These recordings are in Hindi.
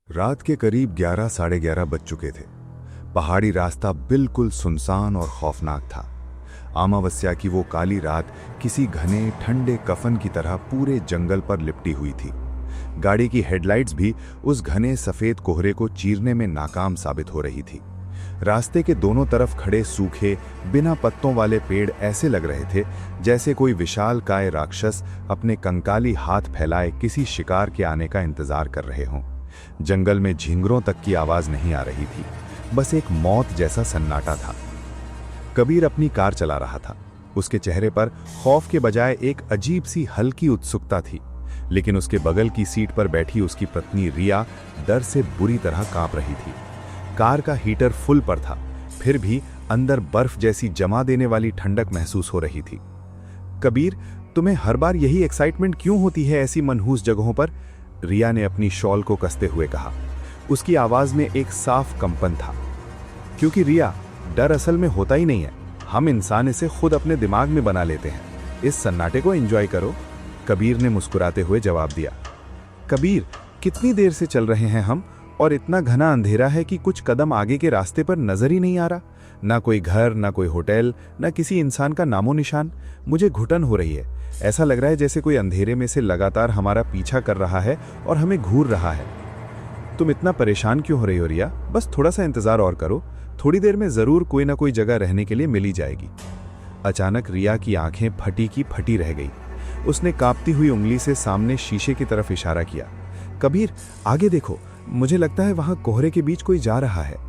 रात के करीब 11 साढ़े 11 बज चुके थे। पहाड़ी रास्ता बिल्कुल सुनसान और खौफनाक था। अमावस्या की वो काली रात किसी घने ठंडे कफन की तरह पूरे जंगल पर लिपटी हुई थी। गाड़ी की हेडलाइट्स भी उस घने सफेद कोहरे को चीरने में नाकाम साबित हो रही थी। रास्ते के दोनों तरफ खड़े सूखे बिना पत्तों वाले पेड़ ऐसे लग रहे थे जैसे कोई विशालकाय राक्षस अपने कंकाली हाथ फैलाए किसी शिकार के आने का इंतजार कर रहे हों। जंगल में झिंगरों तक की आवाज नहीं आ रही थी, बस एक मौत जैसा सन्नाटा था। कबीर अपनी कार चला रहा था। उसके चेहरे पर खौफ के बजाय एक अजीब सी हल्की उत्सुकता थी, लेकिन उसके बगल की सीट पर बैठी उसकी पत्नी रिया डर से बुरी तरह कांप रही थी। कार का हीटर फुल पर था, फिर भी अंदर बर्फ जैसी जमा देने वाली ठंडक महसूस हो रही थी। कबीर, तुम्हें हर बार यही एक्साइटमेंट क्यों होती है ऐसी मनहूस जगहों पर? रिया ने अपनी शॉल को कसते हुए कहा। उसकी आवाज में एक साफ कंपन था। क्योंकि रिया, डर असल में होता ही नहीं है, हम इंसान इसे खुद अपने दिमाग में बना लेते हैं। इस सन्नाटे को एंजॉय करो, कबीर ने मुस्कुराते हुए जवाब दिया। कबीर, कितनी देर से चल रहे हैं हम, और इतना घना अंधेरा है कि कुछ कदम आगे के रास्ते पर नजर ही नहीं आ रहा। ना कोई घर, ना कोई होटल, ना किसी इंसान का नामो निशान। मुझे घुटन हो रही है। ऐसा लग रहा है जैसे कोई अंधेरे में से लगातार हमारा पीछा कर रहा है और हमें घूर रहा है। तुम इतना परेशान क्यों हो रही हो रिया? बस थोड़ा सा इंतजार और करो, थोड़ी देर में जरूर कोई ना कोई जगह रहने के लिए मिल ही जाएगी। अचानक रिया की आंखें फटी की फटी रह गई। उसने कांपती हुई उंगली से सामने शीशे की तरफ इशारा किया। कबीर, आगे देखो, मुझे लगता है वहां कोहरे के बीच कोई जा रहा है।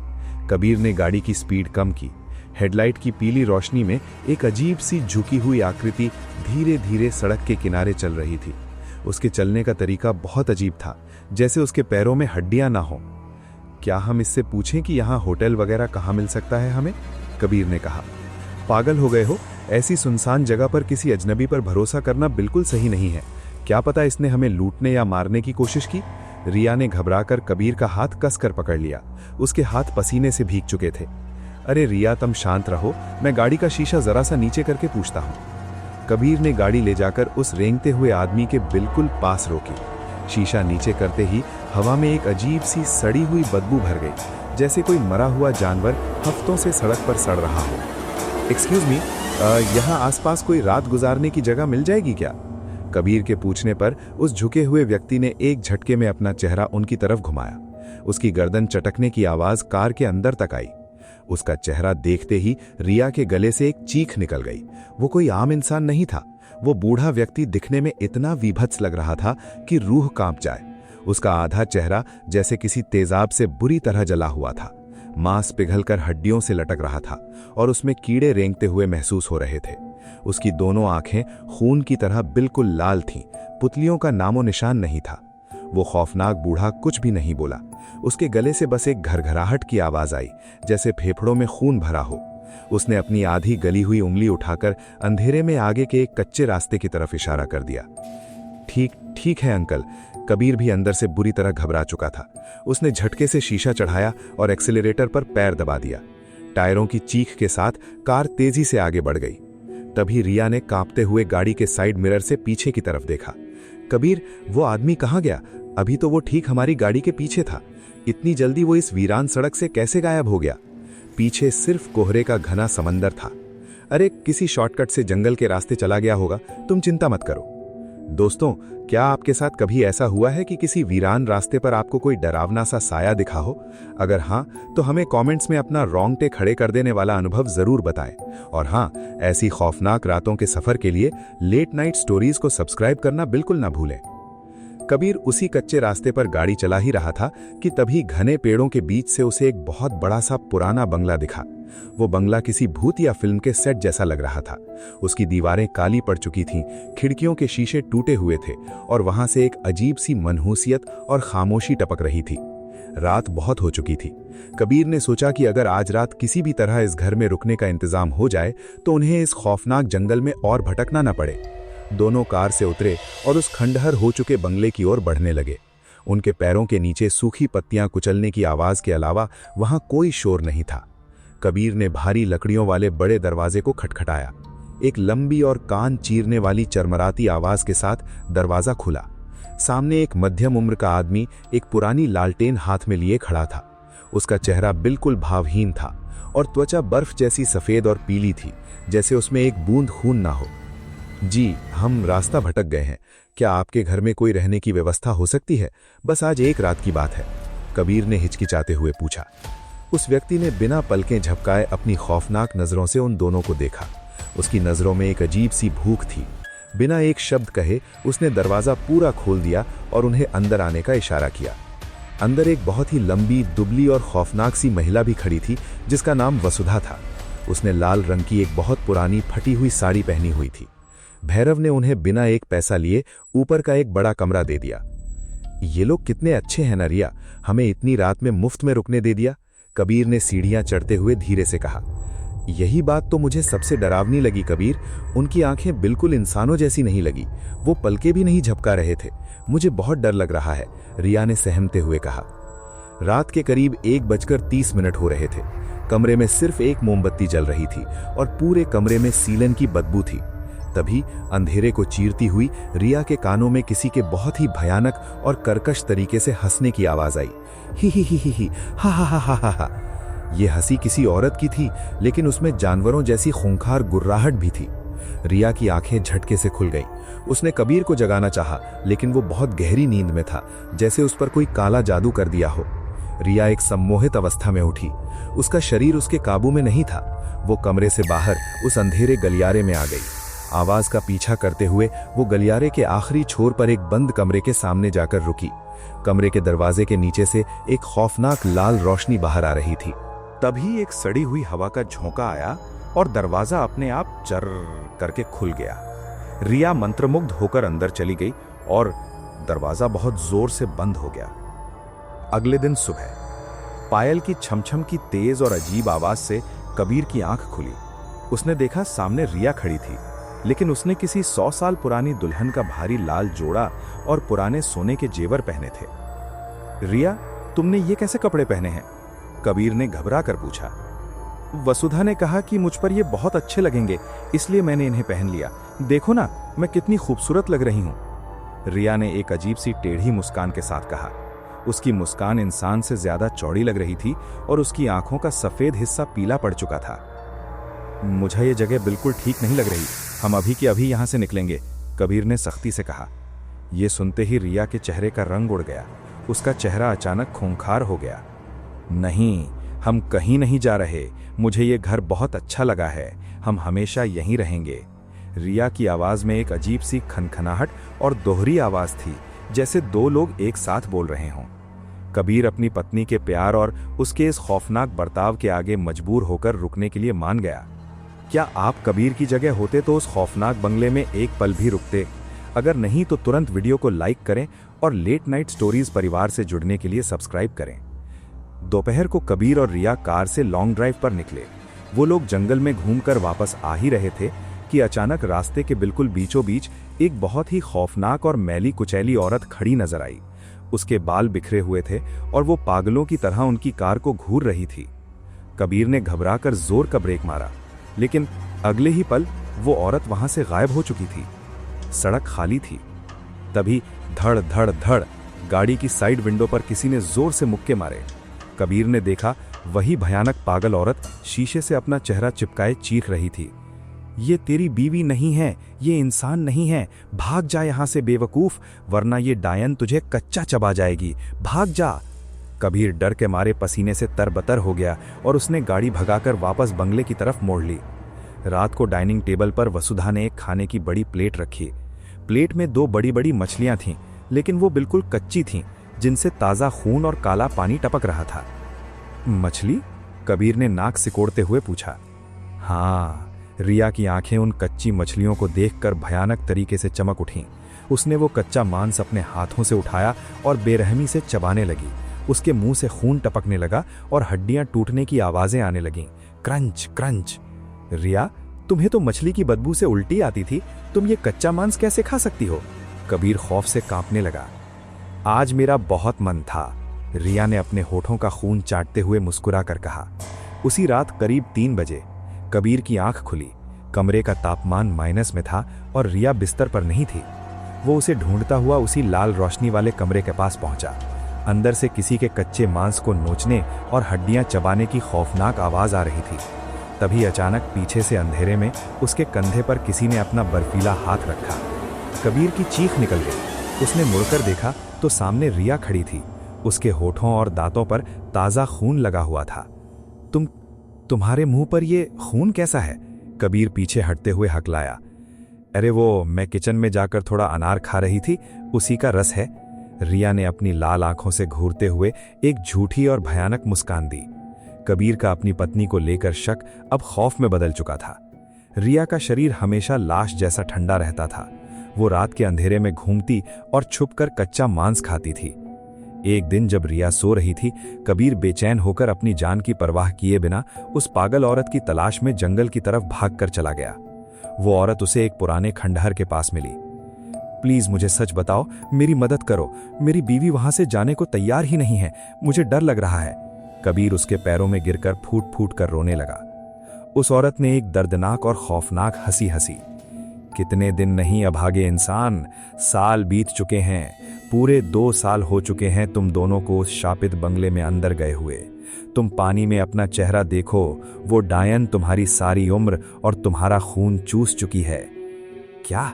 कबीर ने गाड़ी की स्पीड कम की। हेडलाइट की पीली रोशनी में एक अजीब सी झुकी हुई आकृति धीरे धीरे सड़क के किनारे चल रही थी। उसके चलने का तरीका बहुत अजीब था, जैसे उसके पैरों में हड्डियां ना हो। क्या हम इससे पूछें कि यहाँ होटल वगैरह कहाँ मिल सकता है हमें? कबीर ने कहा। पागल हो गए हो? ऐसी सुनसान जगह पर किसी अजनबी पर भरोसा करना बिल्कुल सही नहीं है। क्या पता इसने हमें लूटने या मारने की कोशिश की? रिया ने घबराकर कबीर का हाथ कसकर पकड़ लिया। उसके हाथ पसीने से भीग चुके थे। अरे रिया, तुम शांत रहो, मैं गाड़ी का शीशा जरा सा नीचे करके पूछता हूं। कबीर ने गाड़ी ले जाकर उस रेंगते हुए आदमी के बिल्कुल पास रोकी। शीशा नीचे करते ही हवा में एक अजीब सी सड़ी हुई बदबू भर गई, जैसे कोई मरा हुआ जानवर हफ्तों से सड़क पर सड़ रहा हो। एक्सक्यूज मी, यहाँ आसपास कोई रात गुजारने की जगह मिल जाएगी क्या? कबीर के पूछने पर उस झुके हुए व्यक्ति ने एक झटके में अपना चेहरा उनकी तरफ घुमाया। उसकी गर्दन चटकने की आवाज कार के अंदर तक आई। उसका चेहरा देखते ही रिया के गले से एक चीख निकल गई। वो कोई आम इंसान नहीं था। वो बूढ़ा व्यक्ति दिखने में इतना विभत्स लग रहा था कि रूह कांप जाए। उसका आधा चेहरा जैसे किसी तेजाब से बुरी तरह जला हुआ था। मांस पिघलकर हड्डियों से लटक रहा था और उसमें कीड़े रेंगते हुए महसूस हो रहे थे। उसकी दोनों आंखें खून की तरह बिल्कुल लाल थीं। पुतलियों का नामो निशान नहीं था। वो खौफनाक बूढ़ा कुछ भी नहीं बोला। उसके गले से बस एक घरघराहट की आवाज आई, जैसे फेफड़ों में खून भरा हो। उसने अपनी आधी गली हुई उंगली उठाकर अंधेरे में आगे के एक कच्चे रास्ते की तरफ इशारा कर दिया। ठीक ठीक है अंकल। कबीर भी अंदर से बुरी तरह घबरा चुका था। उसने झटके से शीशा चढ़ाया और एक्सीलरेटर पर पैर दबा दिया। टायरों की चीख के साथ कार तेजी से आगे बढ़ गई। तभी रिया ने कांपते हुए गाड़ी के साइड मिरर से पीछे की तरफ देखा। कबीर, वो आदमी कहाँ गया? अभी तो वो ठीक हमारी गाड़ी के पीछे था। इतनी जल्दी वो इस वीरान सड़क से कैसे गायब हो गया? पीछे सिर्फ कोहरे का घना समंदर था। अरे, किसी शॉर्टकट से जंगल के रास्ते चला गया होगा, तुम चिंता मत करो। दोस्तों, क्या आपके साथ कभी ऐसा हुआ है कि किसी वीरान रास्ते पर आपको कोई डरावना सा साया दिखा हो? अगर हाँ, तो हमें कमेंट्स में अपना रोंगटे खड़े कर देने वाला अनुभव जरूर बताएं। और हाँ, ऐसी खौफनाक रातों के सफर के लिए लेट नाइट स्टोरीज को सब्सक्राइब करना बिल्कुल ना भूलें। कबीर उसी कच्चे रास्ते पर गाड़ी चला ही रहा था कि तभी घने पेड़ों के बीच से उसे एक बहुत बड़ा सा पुराना बंगला दिखा। वो बंगला किसी भूत या फिल्म के सेट जैसा लग रहा था। उसकी दीवारें काली पड़ चुकी थीं, खिड़कियों के शीशे टूटे हुए थे और वहां से एक अजीब सी मनहूसियत और खामोशी टपक रही थी। रात बहुत हो चुकी थी। कबीर ने सोचा कि अगर आज रात किसी भी तरह इस घर में रुकने का इंतजाम हो जाए तो उन्हें इस खौफनाक जंगल में और भटकना न पड़े। दोनों कार से उतरे और उस खंडहर हो चुके बंगले की ओर बढ़ने लगे। उनके पैरों के नीचे सूखी पत्तियां कुचलने की आवाज के अलावा वहां कोई शोर नहीं था। कबीर ने भारी लकड़ियों वाले बड़े दरवाजे को खटखटाया। एक लंबी और कान चीरने वाली चरमराती आवाज के साथ दरवाजा खुला। सामने एक मध्यम उम्र का आदमी एक पुरानी लालटेन हाथ में लिए खड़ा था। उसका चेहरा बिल्कुल भावहीन था और त्वचा बर्फ जैसी सफेद और पीली थी, जैसे उसमें एक बूंद खून ना हो। जी, हम रास्ता भटक गए हैं। क्या आपके घर में कोई रहने की व्यवस्था हो सकती है? बस आज एक रात की बात है, कबीर ने हिचकिचाते हुए पूछा। उस व्यक्ति ने बिना पलकें झपकाए अपनी खौफनाक नजरों से उन दोनों को देखा। उसकी नजरों में एक अजीब सी भूख थी। बिना एक शब्द कहे उसने दरवाजा पूरा खोल दिया और उन्हें अंदर आने का इशारा किया। अंदर एक बहुत ही लंबी, दुबली और खौफनाक सी महिला भी खड़ी थी, जिसका नाम वसुधा था। उसने लाल रंग की एक बहुत पुरानी फटी हुई साड़ी पहनी हुई थी। भैरव ने उन्हें बिना एक पैसा लिए ऊपर का एक बड़ा कमरा दे दिया। ये लोग कितने अच्छे हैं ना रिया, हमें इतनी रात में मुफ्त में रुकने दे दिया, कबीर ने सीढ़ियां चढ़ते हुए धीरे से कहा। यही बात तो मुझे सबसे डरावनी लगी कबीर। उनकी आंखें बिल्कुल इंसानों जैसी नहीं लगी, वो पलके भी नहीं झपका रहे थे। मुझे बहुत डर लग रहा है, रिया ने सहमते हुए कहा। रात के करीब 1:30 हो रहे थे। कमरे में सिर्फ एक मोमबत्ती जल रही थी और पूरे कमरे में सीलन की बदबू थी। तभी अंधेरे को चीरती हुई रिया के कानों में किसी के बहुत ही भयानक और कर्कश तरीके से हंसने की आवाज आई। ही हा हा हा हा हा। ये हंसी किसी औरत की थी, लेकिन उसमें जानवरों जैसी खूंखार गुर्राहट भी थी। रिया की आंखें झटके से खुल गईं। उसने कबीर को जगाना चाहा, लेकिन वो बहुत गहरी नींद में था, जैसे उस पर कोई काला जादू कर दिया हो। रिया एक सम्मोहित अवस्था में उठी। उसका शरीर उसके काबू में नहीं था। वो कमरे से बाहर उस अंधेरे गलियारे में आ गई। आवाज का पीछा करते हुए वो गलियारे के आखिरी छोर पर एक बंद कमरे के सामने जाकर रुकी। कमरे के दरवाजे के नीचे से एक खौफनाक लाल रोशनी बाहर आ रही थी। तभी एक सड़ी हुई हवा का झोंका आया और दरवाजा अपने आप चर्र करके खुल गया। रिया मंत्रमुग्ध होकर अंदर चली गई और दरवाजा बहुत जोर से बंद हो गया। अगले दिन सुबह पायल की छमछम की तेज और अजीब आवाज से कबीर की आंख खुली। उसने देखा सामने रिया खड़ी थी, लेकिन उसने किसी 100 साल पुरानी दुल्हन का भारी लाल जोड़ा और पुराने सोने के जेवर पहने थे। रिया, तुमने ये कैसे कपड़े पहने हैं? कबीर ने घबरा कर पूछा। वसुधा ने कहा कि मुझ पर ये बहुत अच्छे लगेंगे, इसलिए मैंने इन्हें पहन लिया। देखो ना, मैं कितनी खूबसूरत लग रही हूं। रिया ने एक अजीब सी टेढ़ी मुस्कान के साथ कहा। उसकी मुस्कान इंसान से ज्यादा चौड़ी लग रही थी और उसकी आंखों का सफेद हिस्सा पीला पड़ चुका था। मुझे ये जगह बिल्कुल ठीक नहीं लग रही, हम अभी के अभी यहां से निकलेंगे, कबीर ने सख्ती से कहा। यह सुनते ही रिया के चेहरे का रंग उड़ गया। उसका चेहरा अचानक खूंखार हो गया। नहीं, हम कहीं नहीं जा रहे, मुझे ये घर बहुत अच्छा लगा है, हम हमेशा यहीं रहेंगे। रिया की आवाज में एक अजीब सी खनखनाहट और दोहरी आवाज थी, जैसे दो लोग एक साथ बोल रहे हों। कबीर अपनी पत्नी के प्यार और उसके इस खौफनाक बर्ताव के आगे मजबूर होकर रुकने के लिए मान गया। क्या आप कबीर की जगह होते तो उस खौफनाक बंगले में एक पल भी रुकते? अगर नहीं तो तुरंत वीडियो को लाइक करें और लेट नाइट स्टोरीज परिवार से जुड़ने के लिए सब्सक्राइब करें। दोपहर को कबीर और रिया कार से लॉन्ग ड्राइव पर निकले। वो लोग जंगल में घूमकर वापस आ ही रहे थे कि अचानक रास्ते के बिल्कुल बीचों बीच एक बहुत ही खौफनाक और मैली कुचैली औरत खड़ी नजर आई। उसके बाल बिखरे हुए थे और वो पागलों की तरह उनकी कार को घूर रही थी। कबीर ने घबराकर जोर का ब्रेक मारा, लेकिन अगले ही पल वो औरत वहां से गायब हो चुकी थी। सड़क खाली थी। तभी धड़ धड़ धड़ गाड़ी की साइड विंडो पर किसी ने जोर से मुक्के मारे। कबीर ने देखा वही भयानक पागल औरत शीशे से अपना चेहरा चिपकाए चीख रही थी। ये तेरी बीवी नहीं है, ये इंसान नहीं है, भाग जा यहां से बेवकूफ, वरना ये डायन तुझे कच्चा चबा जाएगी, भाग जा। कबीर डर के मारे पसीने से तरबतर हो गया और उसने गाड़ी भगाकर वापस बंगले की तरफ मोड़ ली। रात को डाइनिंग टेबल पर वसुधा ने एक खाने की बड़ी प्लेट रखी। प्लेट में 2 बड़ी बड़ी मछलियां थीं, लेकिन वो बिल्कुल कच्ची थीं, जिनसे ताज़ा खून और काला पानी टपक रहा था। मछली? कबीर ने नाक सिकोड़ते हुए पूछा। हाँ, रिया की आंखें उन कच्ची मछलियों को देखकर भयानक तरीके से चमक उठीं। उसने वो कच्चा मांस अपने हाथों से उठाया और बेरहमी से चबाने लगी। उसके मुंह से खून टपकने लगा और हड्डियां टूटने की आवाजें आने लगीं। Crunch crunch. रिया, तुम्हें तो मछली की बदबू से उल्टी आती थी, तुम ये कच्चा मांस कैसे खा सकती हो? कबीर खौफ से कांपने लगा। आज मेरा बहुत मन था, रिया ने अपने होठों का खून चाटते हुए मुस्कुरा कर कहा। उसी रात करीब 3 बजे कबीर की आंख खुली। कमरे का तापमान माइनस में था और रिया बिस्तर पर नहीं थी। वो उसे ढूंढता हुआ उसी लाल रोशनी वाले कमरे के पास पहुंचा। अंदर से किसी के कच्चे मांस को नोचने और हड्डियां चबाने की खौफनाक आवाज आ रही थी। तभी अचानक पीछे से अंधेरे में उसके कंधे पर किसी ने अपना बर्फीला हाथ रखा। कबीर की चीख निकल गई। उसने मुड़कर देखा तो सामने रिया खड़ी थी। उसके होठों और दांतों पर ताज़ा खून लगा हुआ था। तुम्हारे मुंह पर ये खून कैसा है? कबीर पीछे हटते हुए हकलाया। अरे वो मैं किचन में जाकर थोड़ा अनार खा रही थी, उसी का रस है। रिया ने अपनी लाल आंखों से घूरते हुए एक झूठी और भयानक मुस्कान दी। कबीर का अपनी पत्नी को लेकर शक अब खौफ में बदल चुका था। रिया का शरीर हमेशा लाश जैसा ठंडा रहता था। वो रात के अंधेरे में घूमती और छुपकर कच्चा मांस खाती थी। एक दिन जब रिया सो रही थी, कबीर बेचैन होकर अपनी जान की परवाह किए बिना उस पागल औरत की तलाश में जंगल की तरफ भागकर चला गया। वो औरत उसे एक पुराने खंडहर के पास मिली। प्लीज मुझे सच बताओ, मेरी मदद करो। मेरी बीवी वहां से जाने को तैयार ही नहीं है। मुझे डर लग रहा है। कबीर उसके पैरों में गिरकर फूट फूट कर रोने लगा। उस औरत ने एक दर्दनाक और खौफनाक हंसी हंसी। कितने दिन नहीं अभागे इंसान, साल बीत चुके हैं। पूरे 2 साल हो चुके हैं तुम दोनों को उस शापित बंगले में अंदर गए हुए। तुम पानी में अपना चेहरा देखो, वो डायन तुम्हारी सारी उम्र और तुम्हारा खून चूस चुकी है। क्या?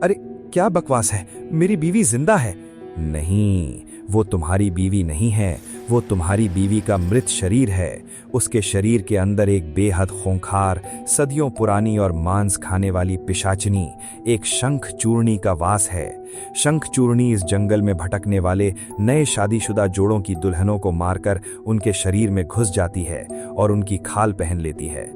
अरे क्या बकवास है? मेरी बीवी जिंदा है। नहीं, वो तुम्हारी बीवी नहीं है। वो तुम्हारी बीवी का मृत शरीर है। उसके शरीर के अंदर एक बेहद खूंखार, सदियों पुरानी और मांस खाने वाली पिशाचनी, एक शंख चूर्णी का वास है। शंख चूर्णी इस जंगल में भटकने वाले नए शादीशुदा जोड़ों की दुल्हनों को मारकर उनके शरीर में घुस जाती है और उनकी खाल पहन लेती है।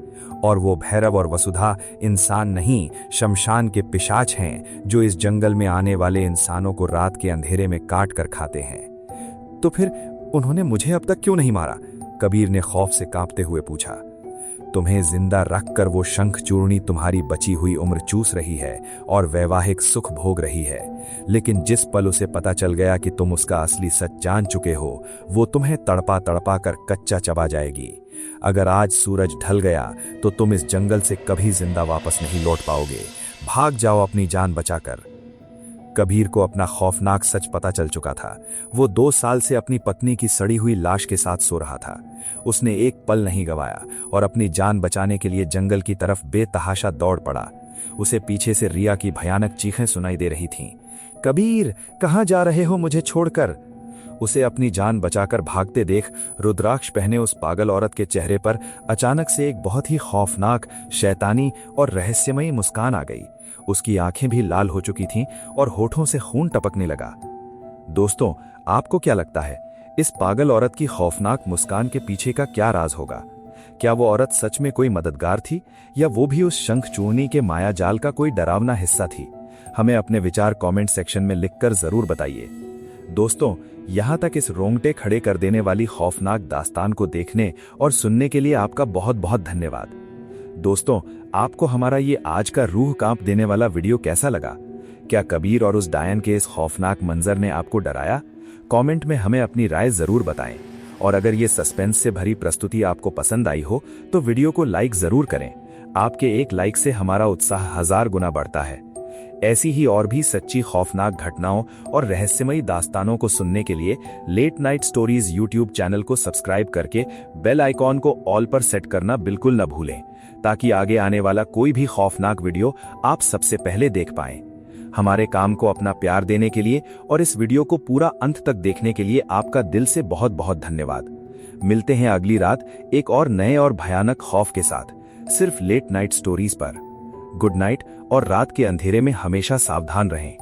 और वो भैरव और वसुधा इंसान नहीं, शमशान के पिशाच हैं, जो इस जंगल में आने वाले इंसानों को रात के अंधेरे में काट कर खाते हैं। तो फिर उन्होंने मुझे अब तक क्यों नहीं मारा? कबीर ने खौफ से कांपते हुए पूछा। तुम्हें जिंदा रखकर वो शंख चूर्णी तुम्हारी बची हुई उम्र चूस रही है और वैवाहिक सुख भोग रही है। लेकिन जिस पल उसे पता चल गया कि तुम उसका असली सच जान चुके हो, वो तुम्हें तड़पा तड़पा कर कच्चा चबा जाएगी। अगर आज सूरज ढल गया तो तुम इस जंगल से कभी जिंदा वापस नहीं लौट पाओगे। भाग जाओ अपनी जान बचाकर। कबीर को अपना खौफनाक सच पता चल चुका था। वो 2 साल से अपनी पत्नी की सड़ी हुई लाश के साथ सो रहा था। उसने एक पल नहीं गंवाया और अपनी जान बचाने के लिए जंगल की तरफ बेतहाशा दौड़ पड़ा। उसे पीछे से रिया की भयानक चीखें सुनाई दे रही थीं। कबीर, कहाँ जा रहे हो मुझे छोड़कर? उसे अपनी जान बचाकर भागते देख रुद्राक्ष पहने उस पागल औरत के चेहरे पर अचानक से एक बहुत ही खौफनाक, शैतानी और रहस्यमयी मुस्कान आ गई। उसकी आंखें भी लाल हो चुकी थीं और होठों से खून टपकने लगा। दोस्तों, आपको क्या लगता है, इस पागल औरत की खौफनाक मुस्कान के पीछे का क्या राज होगा? क्या वो औरत सच में कोई मददगार थी, या वो भी उस शंख चूर्णी के मायाजाल का कोई डरावना हिस्सा थी? हमें अपने विचार कमेंट सेक्शन में लिखकर जरूर बताइए। दोस्तों, यहां तक इस रोंगटे खड़े कर देने वाली खौफनाक दास्तान को देखने और सुनने के लिए आपका बहुत बहुत धन्यवाद। दोस्तों, आपको हमारा ये आज का रूह कांप देने वाला वीडियो कैसा लगा? क्या कबीर और उस डायन के इस खौफनाक मंजर ने आपको डराया? कमेंट में हमें अपनी राय जरूर बताएं। और अगर ये सस्पेंस से भरी प्रस्तुति आपको पसंद आई हो तो वीडियो को लाइक जरूर करें। आपके एक लाइक से हमारा उत्साह 1000 गुना बढ़ता है। ऐसी ही और भी सच्ची खौफनाक घटनाओं और रहस्यमयी दास्तानों को सुनने के लिए late night stories YouTube channel को सब्सक्राइब करके बेल आइकॉन को ऑल पर सेट करना बिल्कुल न भूलें, ताकि आगे आने वाला कोई भी खौफनाक वीडियो आप सबसे पहले देख पाएं। हमारे काम को अपना प्यार देने के लिए और इस वीडियो को पूरा अंत तक देखने के लिए आपका दिल से बहुत बहुत धन्यवाद। मिलते हैं अगली रात एक और नए और भयानक खौफ के साथ, सिर्फ लेट नाइट स्टोरीज पर। गुड नाइट और रात के अंधेरे में हमेशा सावधान रहें।